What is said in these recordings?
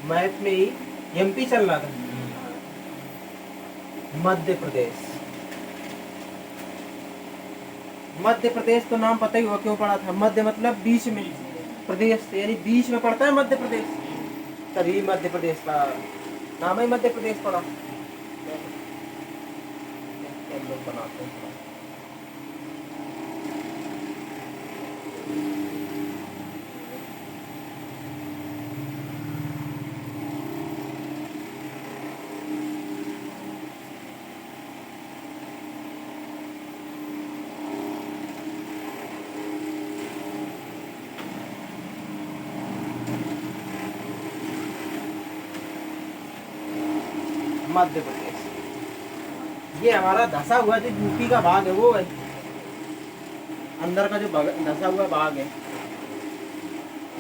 Map में ही MP चल रहा था, मध्य प्रदेश। मध्य प्रदेश तो नाम पता ही हुआ क्यों पड़ा था, मध्य मतलब बीच में, प्रदेश यानी बीच में पड़ता है मध्य प्रदेश, तभी मध्य प्रदेश का नाम ही मध्य प्रदेश पड़ा। हम लोग बनाते हैं मध्य प्रदेश। ये हमारा धसा हुआ जो यूपी का भाग है वो है, अंदर का जो धसा हुआ भाग है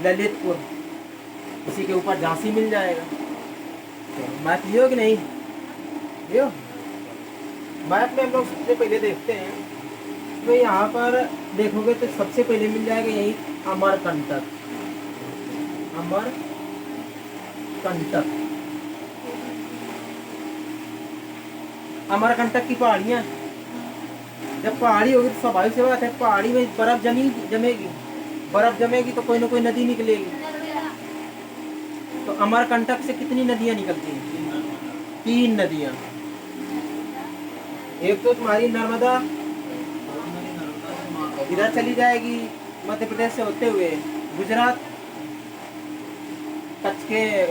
ललितपुर, इसी के ऊपर झांसी मिल जाएगा। मैप लियो कि नहीं लियो? मैप में हम लोग सबसे पहले देखते हैं तो यहाँ पर देखोगे तो सबसे पहले मिल जाएगा यही अमरकंटक। अमरकंटक, अमरकंटक की पहाड़ियाँ, जब पहाड़ी होगी तो स्वाभाविक सी बात है पहाड़ी में बर्फ जमेगी, बर्फ जमेगी तो कोई ना कोई नदी निकलेगी। तो अमरकंटक से कितनी नदियाँ निकलती हैं? 3 नदियाँ। एक तो तुम्हारी नर्मदा इधर चली जाएगी मध्य प्रदेश से होते हुए गुजरात, कच्छ के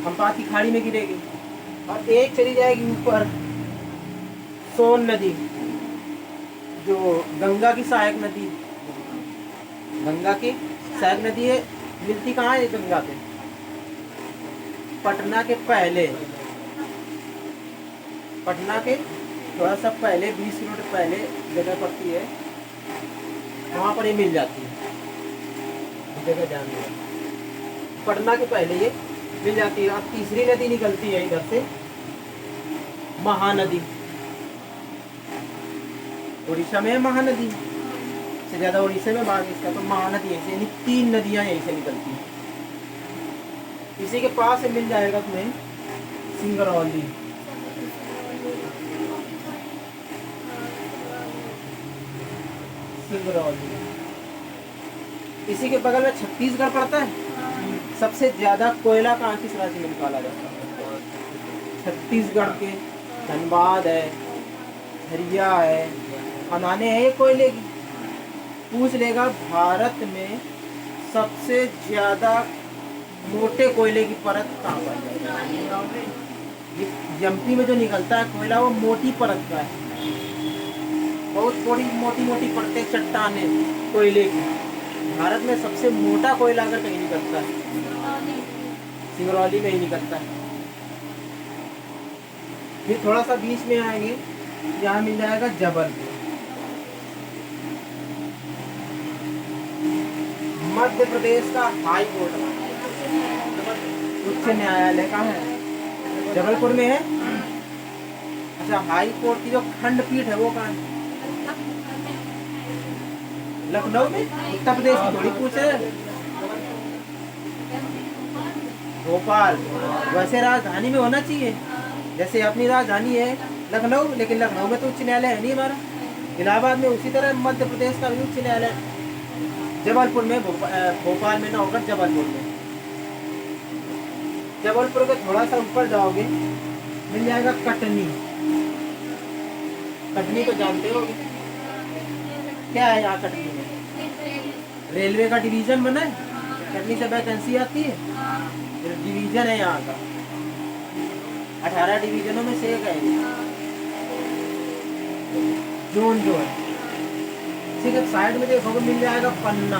खंपात की खाड़ी में गिरेगी, और एक चली जाएगी ऊपर सोन नदी, जो गंगा की सहायक नदी, गंगा की सहायक नदी है। मिलती कहाँ है गंगा पे? पटना के पहले, पटना के थोड़ा सा पहले 20 किलोमीटर पहले जगह पड़ती है, वहाँ पर ये मिल जाती है जगह जानी है। पटना के पहले ये मिल जाती है। और तीसरी नदी निकलती है इधर से, महानदी, उड़ीसा में है महानदी, से ज्यादा उड़ीसा में भाग इसका, तो महानदी ऐसे यानी 3 नदियां यहीं से निकलती हैं। इसी के पास से मिल जाएगा तुम्हें सिंगरौली, सिंगरौली। इसी के बगल में छत्तीसगढ़ पड़ता है। सबसे ज्यादा कोयला कहाँ किस राज्य में निकाला जाता है? छत्तीसगढ़ के, धनबाद है, झरिया है, खदानें हैं ये कोयले की। पूछ लेगा भारत में सबसे ज्यादा मोटे कोयले की परत कहाँ पर है? ये एमपी में जो निकलता है कोयला वो मोटी परत का है, बहुत बड़ी मोटी मोटी परतें, चट्टानें कोयले की। भारत में सबसे मोटा कोयला अगर कहीं निकलता है सिंगरौली में ही निकलता है। फिर थोड़ा सा बीच में आएंगे, यहाँ मिल जाएगा जबलपुर। मध्य प्रदेश का हाई कोर्ट, उच्च न्यायालय कहाँ है? जबलपुर में है। अच्छा, हाई कोर्ट की जो खंडपीठ है वो कहाँ है? लखनऊ में। उत्तर प्रदेश की थोड़ी पूछ है, भोपाल। वैसे राजधानी में होना चाहिए, जैसे अपनी राजधानी है लखनऊ, लेकिन लखनऊ में तो उच्च न्यायालय है नहीं हमारा। इलाहाबाद में उसी तरह मध्य प्रदेश का भी उच्च न्यायालय जबलपुर में, भोपाल में ना होकर जबलपुर में। जबलपुर के थोड़ा सा ऊपर जाओगे मिल जाएगा कटनी। कटनी तो जानते हो क्या है यहाँ कटनी में? रेलवे का डिवीजन बना है, कटनी से वैकेंसी आती है, डिवीजन है यहाँ का। 18 डिवीजनों में से एक है जोन जो है। ठीक है, साइड में देखोगे मिल जाएगा पन्ना।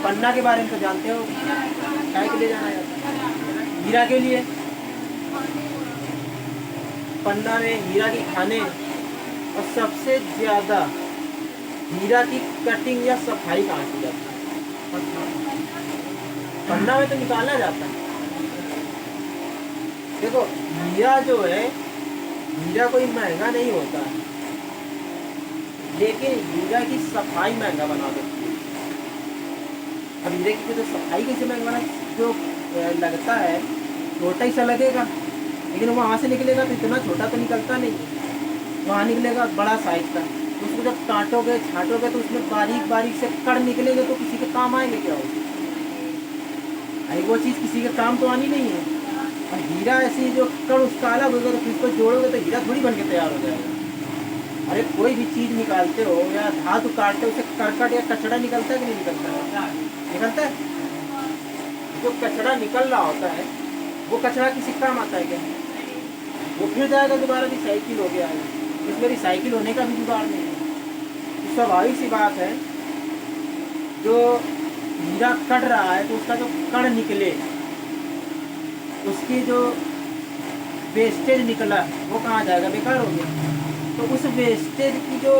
पन्ना के बारे में तो जानते हो, क्या के लिए जाना जाता है? हीरा के लिए। पन्ना में हीरा की खाने और सबसे ज्यादा हीरा की कटिंग या सफाई कहाँ की जाती है? पन्ना में तो निकाला जाता है। देखो हीरा जो है, हीरा कोई महंगा नहीं होता है, लेकिन हीरा की सफाई महंगा बना देती है। अब हीरे की जो सफाई कैसे मंगवाना जो लगता है छोटा ही सा लगेगा, लेकिन वहाँ से निकलेगा तो इतना छोटा तो निकलता नहीं है, वहाँ निकलेगा बड़ा साइज का। तो उसको जब काटोगे छाटोगे तो उसमें बारीक बारीक से कण निकलेंगे, तो किसी के काम आएंगे क्या हो? अरे वो चीज़ किसी के काम तो आनी नहीं है। और हीरा ऐसी जो कण उसका अलग होगा, तो फिर उसको जोड़ोगे तो हीरा थोड़ी बन के तैयार हो जाएगा। अरे कोई भी चीज़ निकालते हो या धातु काटते हो, उसे करकट या कचड़ा निकलता है कि नहीं निकलता है? निकलता है। जो कचड़ा निकल रहा होता है वो कचड़ा किसी काम आता है क्या? वो फिर जाएगा दोबारा रिसाइकिल हो गया है, इसमें रिसाइकिल होने का भी जुगाड़ नहीं है। तो स्वाभाविक सी बात है, जो हीरा कट रहा है तो उसका जो कण निकले, उसकी जो वेस्टेज निकला वो कहाँ जाएगा? बेकार हो गया। तो उस वेस्टेज की जो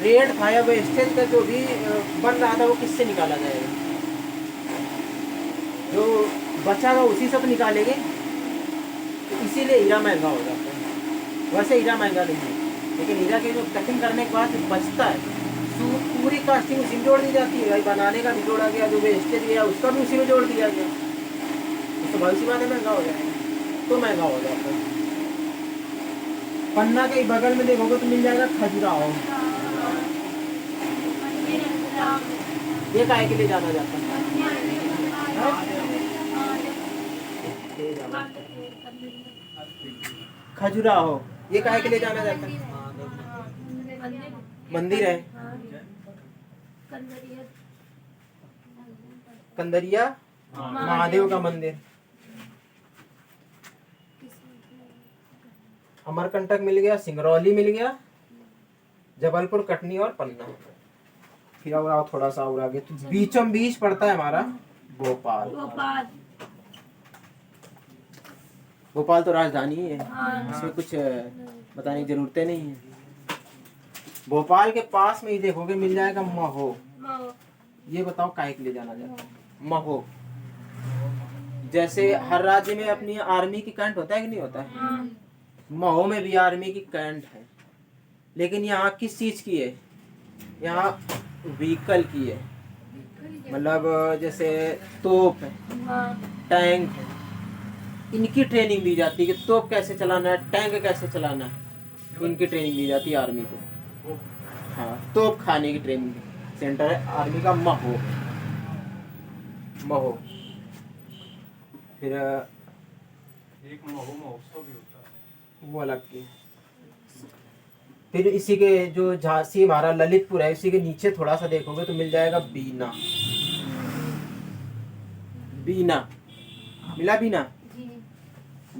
रेट था या वेस्टेज का जो भी बन रहा था वो किससे निकाला जाएगा? जो बचा हुआ उसी से तो निकालेंगे। तो इसीलिए हीरा महंगा हो जाता है। वैसे हीरा महंगा नहीं है, लेकिन हीरा के जो कटिंग करने के बाद जो बचता है, पूरी कास्टिंग उसी में जोड़ दी जाती है। भाई बनाने का भी जोड़ा गया, जो वेस्टेज गया उसका भी उसी में जोड़ दिया गया। तो भविष्य में महंगा हो जाएगा, तो महंगा हो जाता है। पन्ना के बगल में देखोगे तो मिल जाएगा खजुराहो। ये काहे के लिए जाना जाता है? खजुराहो ये काहे के लिए जाना जाता है? मंदिर है कंदरिया महादेव का मंदिर। अमरकंटक मिल गया, सिंगरौली मिल गया, जबलपुर, कटनी और पन्ना। फिर और आओ थोड़ा सा और आगे, तो बीचों बीच पड़ता है हमारा भोपाल। भोपाल तो राजधानी ही है, इसमें कुछ बताने की जरूरतें नहीं है। भोपाल के पास में ही देखोगे मिल जाएगा महो। ये बताओ काहे के लिए जाना जाता है महो? जैसे हर राज्य में अपनी आर्मी की कैंट होता है कि नहीं होता है, महो में भी आर्मी की कैंट है। लेकिन यहाँ किस चीज की है? यहाँ व्हीकल की है, मतलब जैसे तोप है, टैंक है, इनकी ट्रेनिंग दी जाती है कि तोप कैसे चलाना है, टैंक कैसे चलाना है, इनकी ट्रेनिंग दी जाती है आर्मी को। हाँ, तोप खाने की ट्रेनिंग सेंटर है आर्मी का महो। महो फिर एक महो महोत्सव भी होता है, वो अलग की। फिर इसी के जो झांसी हमारा ललितपुर है, इसी के नीचे थोड़ा सा देखोगे तो मिल जाएगा बीना। बीना मिला, बीना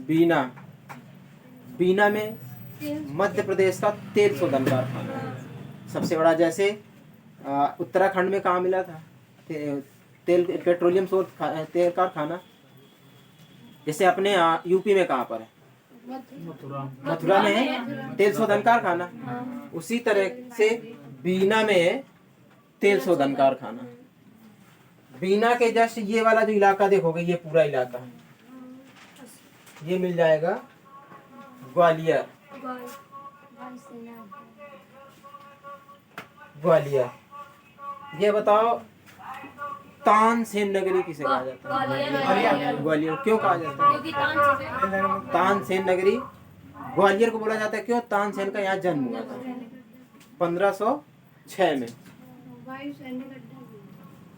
बीना बीना में मध्य प्रदेश का तेल शोधन कारखाना सबसे बड़ा। जैसे उत्तराखंड में कहाँ मिला था तेल पेट्रोलियम शोध तेल कारखाना? जैसे अपने यूपी में कहाँ पर है? मथुरा में है तेल शोधन कारखाना। उसी तरह से बीना में है तेल शोधन कारखाना। बीना के जस्ट ये वाला जो इलाका देखोगे, ये पूरा इलाका ये मिल जाएगा ग्वालियर। ग्वालियर। ये बताओ तानसेन नगरी किसे कहा जाता है? ग्वालियर क्यों कहा जाता है? तानसेन नगरी ग्वालियर को बोला जाता है क्यों? तानसेन का यहाँ जन्म हुआ था 1506 में।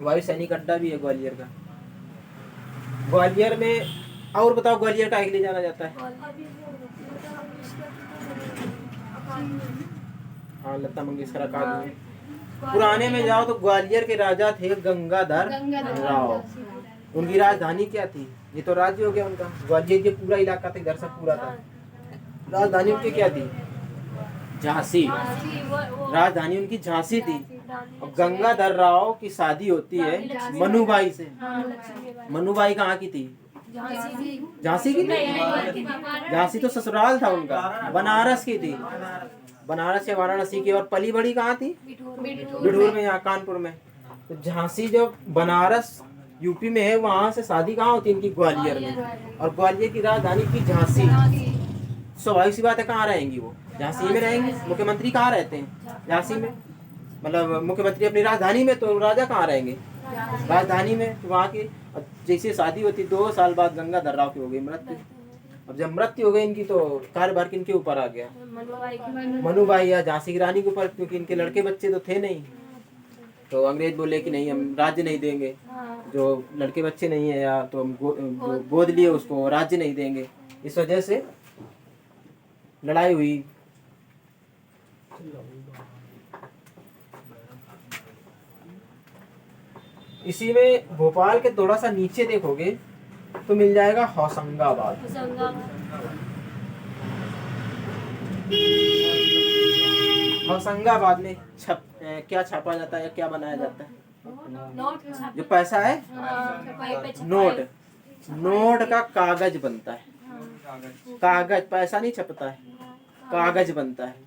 वायु सैनिक अड्डा भी है ग्वालियर का। ग्वालियर में और बताओ ग्वालियर का लिए जाना जाता है? हाँ, लता मंगेशकर अकादमी। पुराने में जाओ तो ग्वालियर के राजा थे गंगाधर राव। उनकी राजधानी क्या थी? ये तो राज्य हो गया उनका। ग्वालियर के पूरा इलाका था, इधर से पूरा था। राजधानी उनकी क्या थी? झांसी। राजधानी उनकी झांसी थी। और गंगाधर राव की शादी होती है मनुबाई से। मनुबाई कहाँ की थी? झांसी की थी। झांसी तो ससुराल था उनका, बनारस की थी। बनारस या वाराणसी की। और पली बड़ी कहाँ थी? बिठूर में, यहाँ कानपुर में। तो झांसी जो बनारस यूपी में है, वहां से शादी कहाँ होती है इनकी? ग्वालियर में। और ग्वालियर की राजधानी की झांसी। स्वाभाविक सी बात है, कहाँ रहेंगी वो? झांसी में रहेंगे। मुख्यमंत्री कहाँ रहते हैं? झांसी में। मतलब मुख्यमंत्री अपनी राजधानी में, तो राजा कहाँ रहेंगे, राजधानी में। तो वहाँ की अब जैसे शादी होती 2 साल बाद गंगाधर राव की हो गई मृत्यु। अब जब मृत्यु हो गई इनकी तो कार्यभार किनके ऊपर आ गया, मनुबाई या झांसी की रानी के ऊपर, क्योंकि इनके लड़के बच्चे तो थे नहीं। तो अंग्रेज बोले कि नहीं, हम राज्य नहीं देंगे, जो लड़के बच्चे नहीं है या तो हम जो गोद लिए उसको राज्य नहीं देंगे। इस वजह से लड़ाई हुई। इसी में भोपाल के थोड़ा सा नीचे देखोगे तो मिल जाएगा होशंगाबाद। होशंगाबाद में क्या छापा जाता है, क्या बनाया जाता है, जो पैसा है नोट का कागज बनता है। कागज, पैसा नहीं छपता है, कागज बनता है।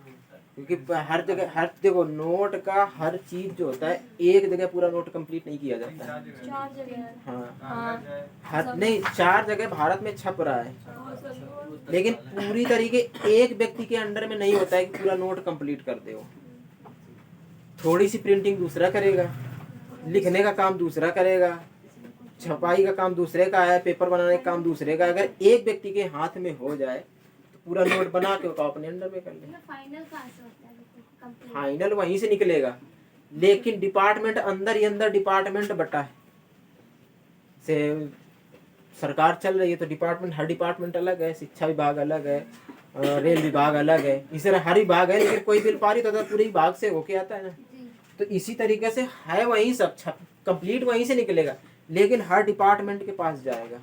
क्योंकि हर देखो नोट का हर चीज जो होता है एक जगह पूरा नोट कंप्लीट नहीं किया जाता है। हाँ, हर नहीं 4 जगह भारत में छप रहा है, लेकिन पूरी तरीके एक व्यक्ति के अंडर में नहीं होता है कि पूरा नोट कंप्लीट कर दे। वो थोड़ी सी प्रिंटिंग दूसरा करेगा, लिखने का काम दूसरा करेगा, छपाई का काम दूसरे का है, पेपर बनाने का काम दूसरे का। अगर एक व्यक्ति के हाथ में हो जाए तो पूरा नोट बना के वो अपने अंडर में कर ले। फाइनल वहीं से निकलेगा, लेकिन डिपार्टमेंट अंदर ही अंदर डिपार्टमेंट बटा है। से सरकार चल रही है तो डिपार्टमेंट, हर डिपार्टमेंट अलग है, शिक्षा विभाग अलग है, रेल विभाग अलग है, इस तरह हर विभाग है, लेकिन कोई बिल पारित होता है पूरे विभाग से होके आता है ना। तो इसी तरीके से है, वहीं सब कंप्लीट वहीं से निकलेगा, लेकिन हर डिपार्टमेंट के पास जाएगा।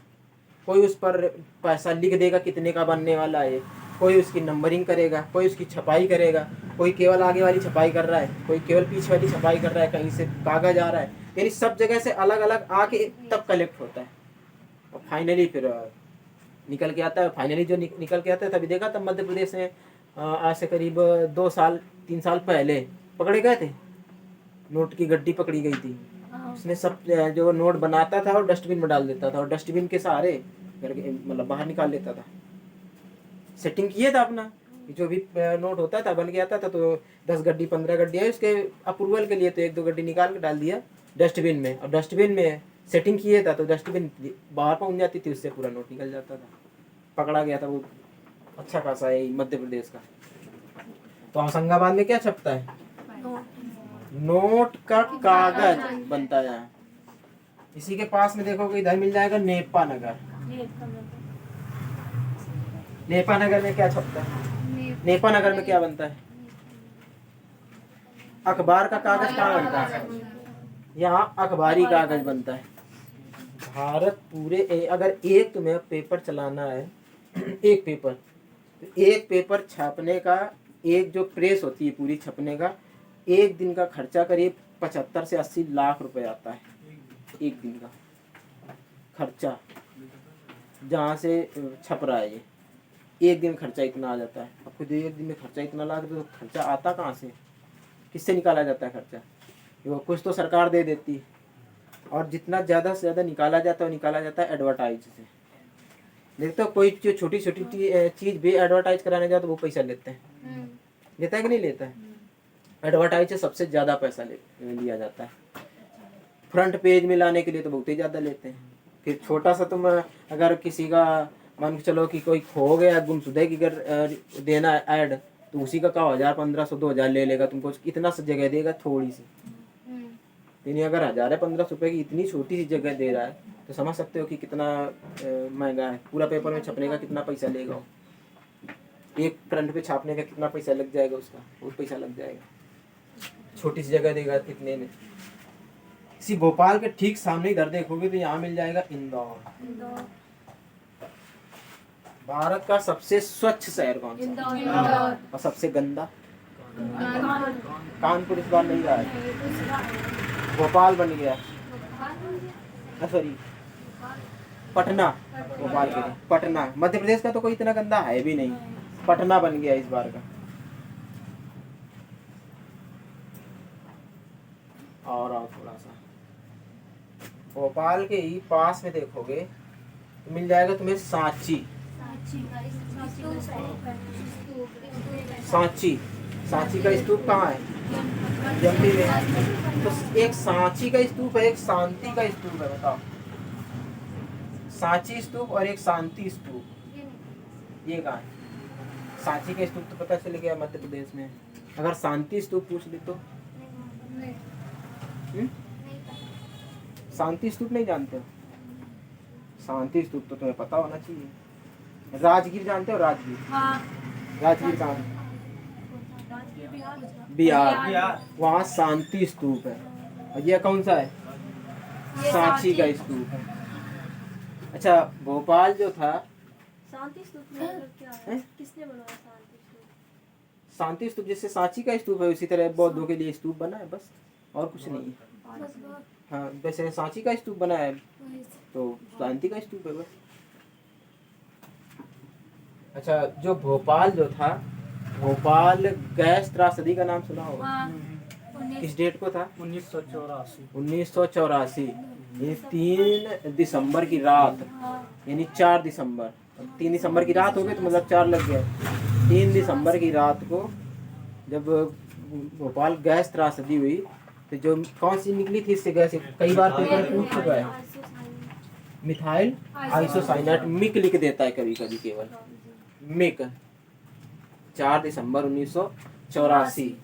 कोई उस पर पैसा लिख देगा कितने का बनने वाला है, कोई उसकी नंबरिंग करेगा, कोई उसकी छपाई करेगा, कोई केवल आगे वाली छपाई कर रहा है, कोई केवल पीछे वाली छपाई कर रहा है, कहीं से कागज आ रहा है, यानी सब जगह से अलग अलग आके तब कलेक्ट होता है और फाइनली फिर निकल के आता है। फाइनली जो निकल के आता है, तभी देखा तब मध्य प्रदेश में आज से करीब 2 साल 3 साल पहले पकड़े गए थे, नोट की गड्डी पकड़ी गई थी। उसने सब जो नोट बनाता था और डस्टबिन में डाल देता था और डस्टबिन के सहारे मतलब बाहर निकाल लेता था। सेटिंग किया था अपना, जो भी नोट होता था बन के आता था तो 10 गड्डी 15 गड्डी है, उसके अप्रूवल के लिए तो 1-2 गड्डी निकाल के डाल दिया डस्टबिन में, और डस्टबिन में सेटिंग किए था तो डस्टबिन बाहर पहुंच जाती थी, उससे पूरा नोट निकल जाता था। पकड़ा गया था वो, अच्छा खासा है मध्य प्रदेश का। तो होशंगाबाद में क्या छपता है, नोट का कागज बनता है। इसी के पास में देखोगे इधर मिल जाएगा नेपा नगर। नेपा नगर में क्या छपता है, नेपा नगर में क्या बनता है, अखबार का कागज कहाँ बनता है, यहाँ अखबारी कागज बनता है। भारत पूरे अगर एक तुम्हें पेपर चलाना है एक पेपर, तो एक पेपर छापने का, एक जो प्रेस होती है पूरी छपने का, एक दिन का खर्चा करीब 75 से 80 लाख रुपए आता है। एक दिन का खर्चा जहाँ से छप रहा है, ये एक दिन खर्चा इतना आ जाता है। आपको जो एक दिन में खर्चा इतना लाख तो खर्चा आता कहाँ से, किससे निकाला जाता है खर्चा, वो कुछ तो सरकार दे देती है, और जितना ज़्यादा से ज़्यादा निकाला जाता है वो निकाला जाता है एडवर्टाइज से। देखते हो कोई जो छोटी छोटी चीज़ भी एडवर्टाइज कराने जाओ तो वो पैसा लेते हैं, लेता है कि नहीं लेता है। एडवर्टाइज से सबसे ज़्यादा पैसा लिया जाता है। फ्रंट पेज में लाने के लिए तो बहुत ही ज़्यादा लेते हैं। फिर छोटा सा तुम अगर किसी का मान के चलो कि कोई खो गया, गुमशुदे की अगर देना ऐड, तो उसी का 1000 1500 2000 ले लेगा, तुमको इतना सा जगह देगा थोड़ी सी। यानी अगर 1000-1500 रुपये की इतनी छोटी सी जगह दे रहा है तो समझ सकते हो कि कितना महंगा है। पूरा पेपर में छपने का कितना पैसा लेगा, एक फ्रंट पे छापने का कितना पैसा लग जाएगा, उसका बहुत पैसा लग जाएगा। छोटी सी जगह देगा इतने में। इसी भोपाल के ठीक सामने इधर देखोगे तो यहाँ मिल जाएगा इंदौर। भारत का सबसे स्वच्छ शहर कौन सा, और सबसे गंदा कानपुर इस बार नहीं रहा है, भोपाल बन गया, सॉरी पटना, भोपाल के लिए पटना। मध्य प्रदेश का तो कोई इतना गंदा है भी नहीं, पटना बन गया इस बार का। और थोड़ा सा भोपाल के ही पास में देखोगे तो मिल जाएगा तुम्हें सांची। सांची का स्तूप कहाँ है, एमपी में। तो एक सांची का स्तूप है, एक शांति का स्तूप है, बताओ। सांची स्तूप और एक शांति स्तूप, ये कहाँ है? सांची का स्तूप तो पता चल गया मध्य प्रदेश में। अगर शांति स्तूप पूछ ली तो शांति स्तूप नहीं जानते हो? शांति स्तूप तो तुम्हें पता होना चाहिए। राजगीर जानते हो? राजगीर, राजगीर कहाँ है? बिहार। वहाँ शांति स्तूप है। और यह कौन सा है? सांची का स्तूप है। अच्छा, भोपाल जो था, शांति स्तूप मतलब क्या है? किसने बनवाया शांति स्तूप? शांति स्तूप जैसे सांची का स्तूप है उसी तरह बौद्धों के लिए स्तूप बना है, बस और कुछ नहीं है। हाँ, वैसे सांची का स्तूप बना है तो शांति का स्तूप है बस। अच्छा, जो भोपाल जो था, भोपाल गैस त्रासदी का नाम सुना होगा? किस डेट को था? 1984। 1984, ये 3 दिसंबर की रात, यानी 4 दिसंबर, 3 दिसंबर की रात हो गई तो मतलब 4 लग गया। 3 दिसंबर की रात को जब भोपाल गैस त्रासदी हुई तो जो कौन सी निकली थी इससे गैस, कई बार पेपर में पूछ चुका है, मिथाइल आइसोसाइनेट, मिक लिख देता है कभी कभी केवल, मिक। 4 दिसंबर 1984।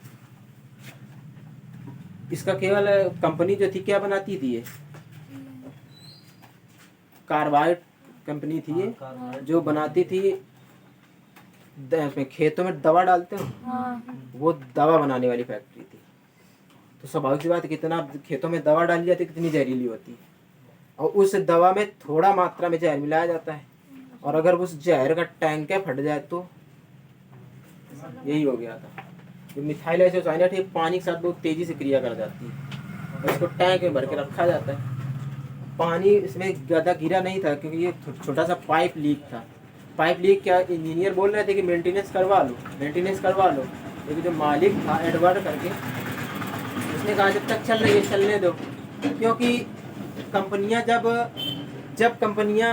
इसका केवल कंपनी जो थी क्या बनाती थी ये? कार्बाइड कंपनी थी ये, जो बनाती थी उसमें खेतों में दवा डालते हो, वो दवा बनाने वाली फैक्ट्री थी। तो स्वाभाविक सी बात है, कितना खेतों में दवा डाली जाती है कितनी जहरीली होती है, और उस दवा में थोड़ा मात्रा में जहर मिलाया जाता है, और अगर उस जहर का टैंक फट जाए तो यही हो गया था। जो मिथाइल आइसोसाइनेट है पानी के साथ बहुत तेजी से क्रिया कर जाती है, और इसको टैंक में भर के रखा जाता है। पानी इसमें ज़्यादा गिरा नहीं था क्योंकि ये छोटा सा पाइप लीक था। पाइप लीक क्या इंजीनियर बोल रहे थे कि मेंटेनेंस करवा लो, लेकिन जो मालिक था एडवर्ड करके, उसने कहा जब तक चल रही है चलने दो, क्योंकि कंपनियां जब कंपनियां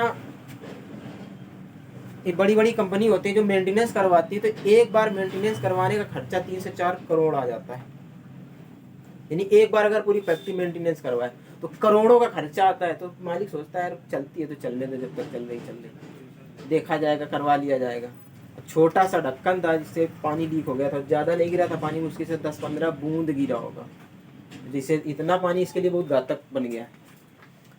बड़ी बड़ी कंपनी होती है जो मेंटेनेंस करवाती है, तो एक बार मेंटेनेंस करवाने का खर्चा 3 से 4 करोड़ आ जाता है। यानी एक बार अगर पूरी फैक्ट्री मेंटेनेंस करवाए तो करोड़ों का खर्चा आता है। तो मालिक सोचता है चलती है तो चलने दो, जब तक चल रही देखा जाएगा, करवा लिया जाएगा। छोटा सा ढक्कन था जिससे पानी लीक हो गया था, ज़्यादा नहीं गिरा था पानी, मुश्किल से 10-15 बूंद गिरा होगा, जिससे इतना पानी इसके लिए बहुत घातक बन गया।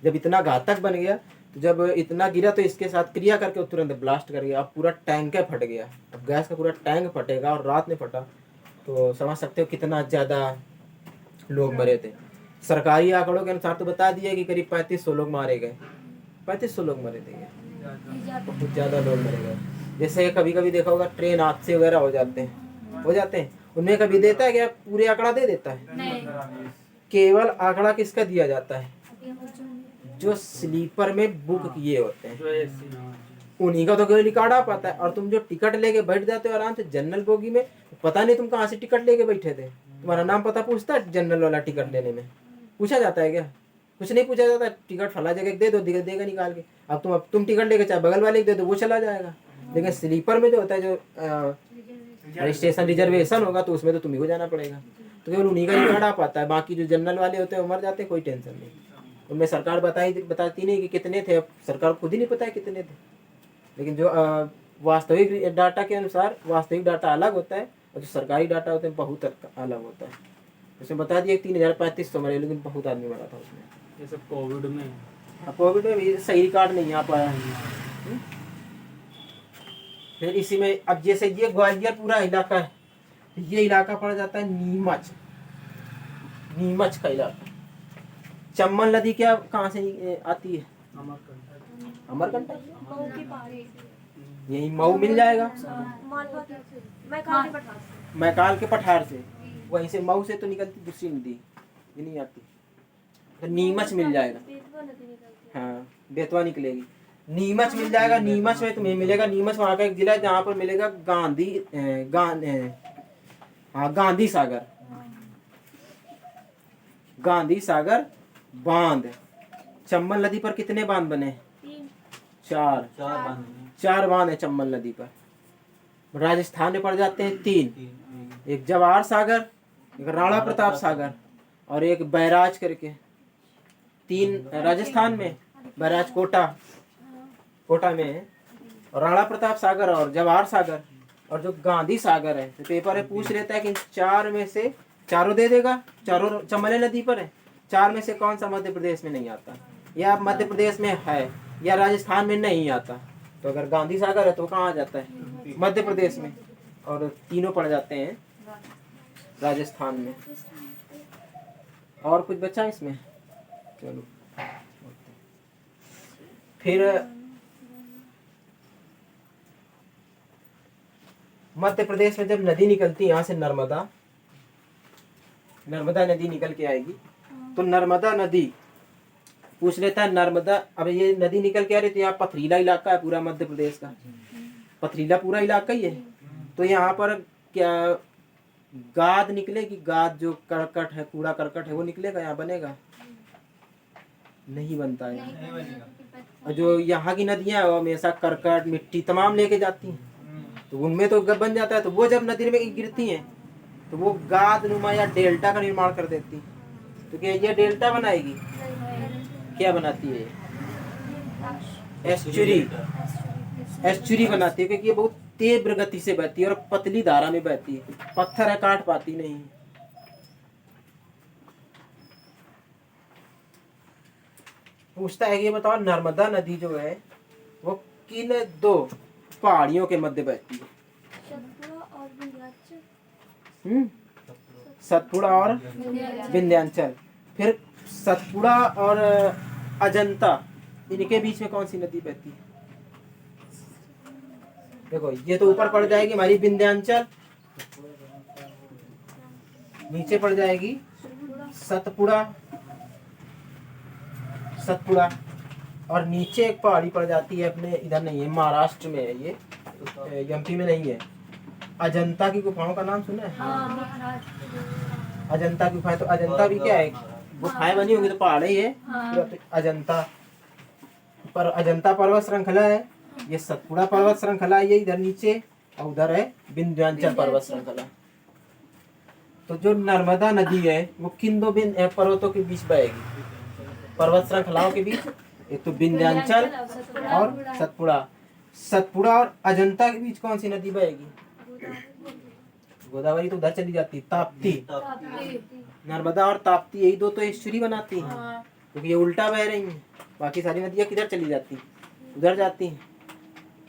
जब इतना घातक बन गया तो जब इतना गिरा तो इसके साथ क्रिया करके तुरंत ब्लास्ट कर गया। अब पूरा टैंक फट गया। अब गैस का पूरा टैंक फटेगा और रात में फटा तो समझ सकते हो कितना ज़्यादा लोग मरे थे। सरकारी आंकड़ों के अनुसार तो बता दिया कि करीब 3500 लोग मारे गए। 3500 लोग मरे थे, बहुत ज़्यादा लोग मरे गए। जैसे कभी कभी देखा होगा ट्रेन हादसे वगैरह हो जाते हैं, उनमें कभी देता है क्या पूरे आंकड़ा दे देता है? केवल आंकड़ा किसका दिया जाता है? जो स्लीपर में बुक किए होते हैं उन्हीं का तो केवल रिकॉर्ड आ पाता है। और तुम जो टिकट लेके बैठ जाते हो आराम से जनरल बोगी में, पता नहीं तुम कहाँ से टिकट लेके बैठे थे, तुम्हारा नाम पता पूछता है जनरल वाला टिकट लेने में? पूछा जाता है क्या? कुछ नहीं पूछा जाता। टिकट फला जगह दे दो, देगा निकाल के। अब तुम टिकट लेके चाहे बगल वाले दे दो, वो चला जाएगा। लेकिन स्लीपर में जो होता है, जो स्टेशन रिजर्वेशन होगा, तो उसमें तो तुम्ही को जाना पड़ेगा। तो केवल उन्हीं का रिकॉर्ड आ पाता है। बाकी जो जनरल वाले होते हैं वो मर जाते हैं, कोई टेंशन नहीं। उनमें सरकार बताती नहीं कि कितने थे, अब सरकार खुद ही नहीं पता है कितने थे। लेकिन जो वास्तविक डाटा के अनुसार वास्तविक डाटा अलग होता है, और जो सरकारी डाटा होते हैं बहुत अलग होता है। उसमें बता दिया 3500 मरे, लेकिन बहुत आदमी मरा था उसमें। जैसे कोविड में, कोविड में भी सही रिकॉर्ड नहीं आ पाया। फिर इसी में अब जैसे ये ग्वालियर पूरा इलाका है, ये इलाका पड़ जाता है नीमच का इलाका। चम्बल नदी क्या कहाँ से आती है? अमरकंटक। यही मऊ मिल जाएगा, मैकाल के पठार से, वहीं से मऊ से तो निकलती दूसरी नदी, ये नहीं आती। तो नीमच मिल जाएगा, हाँ बेतवा निकलेगी, नीमच मिल जाएगा। नीमच में तुम्हें मिलेगा, नीमच वहाँ का एक जिला है जहाँ पर मिलेगा गांधी सागर बांध। चंबल नदी पर कितने बांध बने? 4 बांध है चंबल नदी पर। राजस्थान में पड़ जाते हैं 3, एक जवाहर सागर, एक राणा प्रताप सागर और एक बैराज करके, 3 राजस्थान में, बैराज कोटा में है, और राणा प्रताप सागर और जवाहर सागर और जो गांधी सागर है। तो पेपर में पूछ लेता है कि 4 में से, चारों दे देगा, चारों चंबल नदी पर है, 4 में से कौन सा मध्य प्रदेश में नहीं आता, या मध्य प्रदेश में है या राजस्थान में नहीं आता। तो अगर गांधी सागर है तो कहाँ आ जाता है, मध्य प्रदेश में, और तीनों पड़ जाते हैं राजस्थान में। और कुछ बचा इसमें, चलो फिर मध्य प्रदेश में जब नदी निकलती है यहाँ से, नर्मदा नदी निकल के आएगी, तो नर्मदा नदी पूछ लेता है नर्मदा। अब ये नदी निकल के आ रही, तो यहाँ पथरीला इलाका है पूरा मध्य प्रदेश का, पथरीला पूरा इलाका ही है। तो यहाँ पर क्या गाद निकलेगी, गाद जो करकट है, कूड़ा करकट है, वो निकलेगा, यहाँ बनेगा नहीं बनता है। और जो यहाँ की नदियाँ हैं वो हमेशा करकट मिट्टी तमाम लेके जाती हैं, तो उनमें तो बन जाता है। तो वो जब नदी में गिरती हैं तो वो गाद नुमा या डेल्टा का निर्माण कर देती है। तो क्या ये डेल्टा बनाएगी, क्या बनाती है, एस्चुरी बनाती है, क्योंकि ये बहुत तीव्र गति से बहती है और पतली धारा में बहती है, पत्थर है काट पाती नहीं। पूछता है कि ये बताओ नर्मदा नदी जो है वो किन 2 पहाड़ियों के मध्य बहती है। सतपुड़ा और विंध्याचल। फिर सतपुड़ा और अजंता, इनके बीच में कौन सी नदी बहती है। देखो ये तो ऊपर पड़ जाएगी हमारी विंध्याचल, नीचे पड़ जाएगी सतपुड़ा, और नीचे एक पहाड़ी पड़ जाती है अपने इधर नहीं है, महाराष्ट्र में है ये, एमपी में नहीं है। अजंता की गुफाओं का नाम सुना है। अजंता की गुफाएं, तो अजंता भी क्या है, गुफाएं बनी होंगी तो पहाड़ ही है। तो अजंता पर अजंता पर्वत श्रृंखला है, ये सतपुड़ा पर्वत श्रृंखला है, ये इधर नीचे, और उधर है विंध्याचल पर्वत श्रृंखला। तो जो नर्मदा नदी है वो किन 2 पर्वतों के बीच बहेगी, पर्वत श्रृंखलाओं के बीच, एक तो विंध्याचल और सतपुड़ा और अजंता के बीच कौन सी नदी बहेगी, गोदावरी तो उधर चली जाती, ताप्ती। नर्मदा और ताप्ती यही 2 तो एस्चुरी बनाती हैं, क्योंकि ये उल्टा बह रही हैं। बाकी सारी नदियाँ किधर चली जाती, उधर जाती हैं।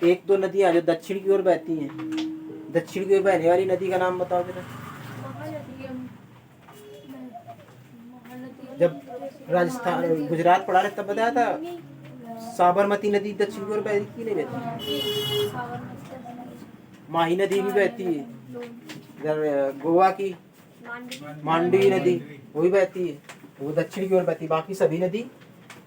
1-2 नदियाँ जो दक्षिण की ओर बहती हैं, दक्षिण की ओर बहने वाली नदी का नाम बताओ जरा। जब राजस्थान गुजरात पढ़ा रहे तब बताया था, साबरमती नदी दक्षिण की ओर बहती नहीं बहती, माही नदी भी बहती है, इधर गोवा की मांडवी नदी वो भी बहती है, वो दक्षिण की ओर बहती है। बाकी सभी नदी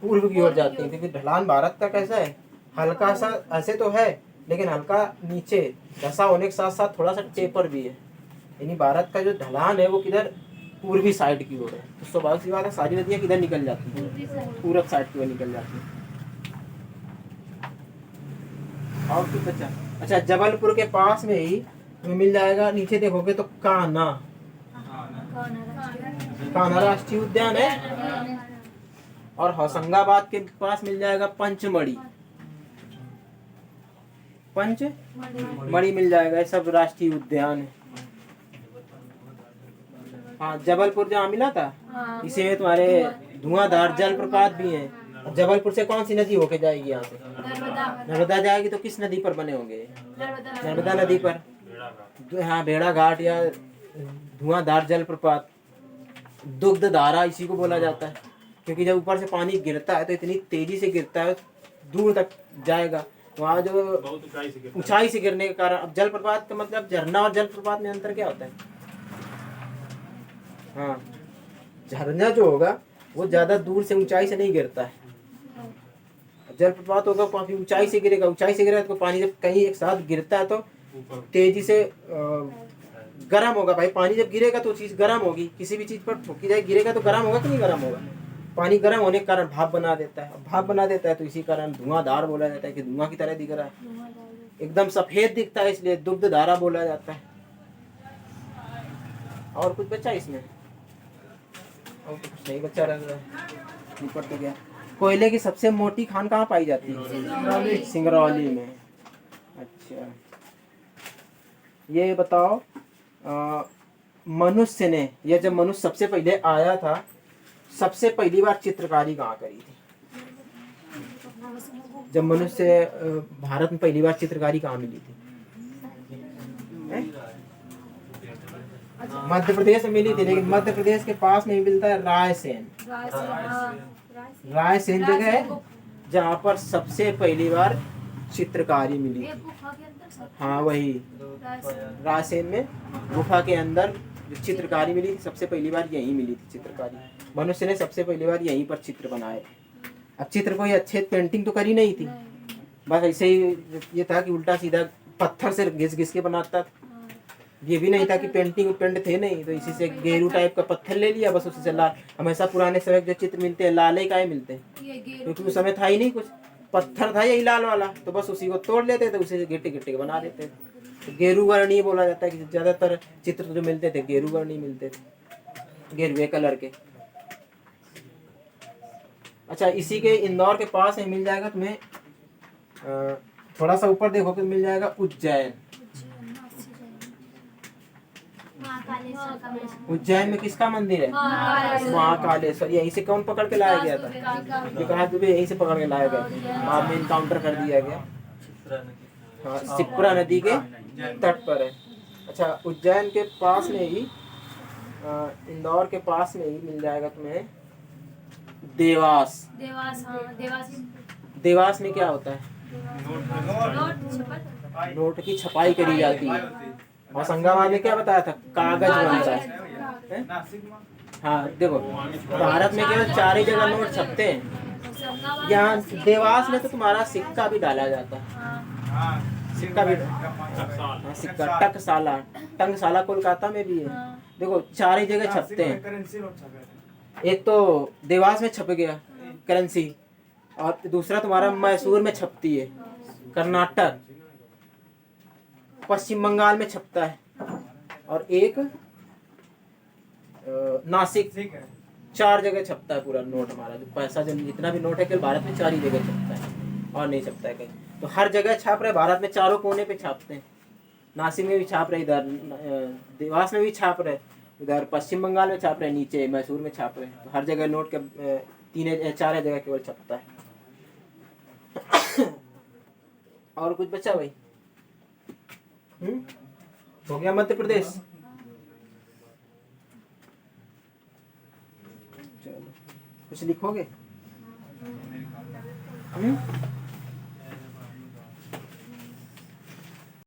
पूर्व की ओर जाती है, क्योंकि ढलान भारत का कैसा है, हल्का सा ऐसे तो है, लेकिन हल्का नीचे धसा होने के साथ साथ थोड़ा सा टेपर भी है, यानी भारत का जो ढलान है वो किधर, पूर्वी साइड की ओर है। तो स्वाभाविक सी बात है सारी नदियाँ किधर निकल जाती हैं, पूरब साइड की ओर निकल जाती हैं। और कुछ बचा, अच्छा जबलपुर के पास में ही तुम्हें मिल जाएगा, नीचे देखोगे तो कान्हा राष्ट्रीय उद्यान है, और होशंगाबाद के पास मिल जाएगा पंचमढ़ी मिल जाएगा, ये सब राष्ट्रीय उद्यान है। हाँ जबलपुर जहाँ मिला था, इसी में तुम्हारे धुआंधार जलप्रपात भी है। जबलपुर से कौन सी नदी होके जाएगी, यहाँ से नर्मदा जाएगी, तो किस नदी पर बने होंगे, नर्मदा नदी पर। हाँ भेड़ा घाट या धुआंधार जलप्रपात, दुग्ध धारा इसी को बोला जाता है, क्योंकि जब ऊपर से पानी गिरता है तो इतनी तेजी से गिरता है दूर तक जाएगा, वहाँ जो ऊंचाई से गिरने के कारण। अब जलप्रपात का मतलब झरना और जलप्रपात में अंतर क्या होता है। हाँ झरना जो होगा वो ज्यादा दूर से ऊंचाई से नहीं गिरता है, जलप्रपात होगा काफी ऊंचाई से गिरेगा, ऊंचाई से गिरेगा तो पानी जब कहीं एक साथ गिरता है तो तेजी से गर्म होगा। भाई पानी जब गिरेगा तो चीज गर्म होगी, किसी भी चीज पर ठोकी जाए गिरेगा तो गर्म होगा कि नहीं गर्म होगा। पानी गर्म होने के कारण भाप बना देता है, भाप बना देता है तो इसी कारण धुआंधार बोला जाता है कि धुआं की तरह दिख रहा है, एकदम सफेद दिखता है इसलिए दुग्ध धारा बोला जाता है। और कुछ बचा इसमें? और तो कुछ नहीं बचा रहा है, निपट तो गया। कोयले की सबसे मोटी खान कहाँ पाई जाती है? सिंगरौली में। अच्छा, ये बताओ, मनुष्य ने, ये जब मनुष्य सबसे पहले आया था, सबसे पहली बार चित्रकारी कहाँ करी थी? जब मनुष्य भारत में पहली बार चित्रकारी कहाँ मिली थी? मध्य प्रदेश में मिली थी, लेकिन मध्य प्रदेश के पास नहीं मिलता है रायसेन। रायसेन जगह है जहाँ पर सबसे पहली बार चित्रकारी मिली थी। हाँ वही, रायसेन में गुफा के अंदर जो चित्रकारी मिली थी, सबसे पहली बार यहीं मिली थी चित्रकारी। मनुष्य ने सबसे पहली बार यहीं पर चित्र बनाए। अब चित्र कोई अच्छे पेंटिंग तो करी नहीं थी, बस ऐसे ही ये था कि उल्टा सीधा पत्थर से घिस घिस के बनाता था। ये भी नहीं था कि पेंटिंग पेंट थे नहीं, तो इसी से गेरू टाइप का पत्थर ले लिया, बस उसी से लाल। हमेशा पुराने समय के जो चित्र मिलते हैं लाल ही काहे मिलते हैं, क्योंकि उस समय था ही नहीं कुछ, पत्थर था यही लाल वाला, तो बस उसी को तोड़ लेते थे, उसी से गिट्टी गिट्टी बना देते थे। तो गेरू वर्णी बोला जाता है कि ज्यादातर चित्र जो मिलते थे गेरू वर्णी मिलते थे, गेरुए कलर के। अच्छा, इसी के इंदौर के पास ही मिल जाएगा तुम्हें, थोड़ा सा ऊपर देखो तो मिल जाएगा उज्जैन। उज्जैन में किसका मंदिर है? महाकालेश्वर। यहीं से कौन पकड़ के लाया गया था? जो कहा तुम्हें यहीं से पकड़ के लाया गया, बाद में इनकाउंटर कर दिया गया। हाँ, शिप्रा नदी के तट पर है। अच्छा, उज्जैन के पास में ही, इंदौर के पास में ही मिल जाएगा तुम्हें देवास। देवास में क्या होता है? नोट की छपाई करी जाती है। और संगमरमर में क्या बताया था? कागज बनता है। हाँ देखो, भारत में केवल 4 ही जगह नोट छपते हैं। यहाँ देवास में तो तुम्हारा सिक्का भी डाला जाता है। सिक्का भी, हाँ सिक्का, टकसाला। टंकसाला कोलकाता में भी है। देखो 4 ही जगह छपते हैं। एक तो देवास में छप गया करेंसी, और दूसरा तुम्हारा मैसूर में छपती है, कर्नाटक, पश्चिम बंगाल में छपता है, और एक नासिक। 4 जगह छपता है पूरा नोट हमारा, जो पैसा जो जितना भी नोट है केवल भारत में 4 ही जगह छपता है, और नहीं छपता है कहीं। तो हर जगह छाप रहे, भारत में चारों कोने पे छापते हैं। नासिक में भी छाप रहे, इधर देवास में भी छाप रहे, इधर पश्चिम बंगाल में छाप रहे, नीचे मैसूर में छाप रहे। तो हर जगह नोट के 3-4 जगह केवल छपता है। और कुछ बचा भाई? हो गया मध्य प्रदेश। चलो, कुछ लिखोगे?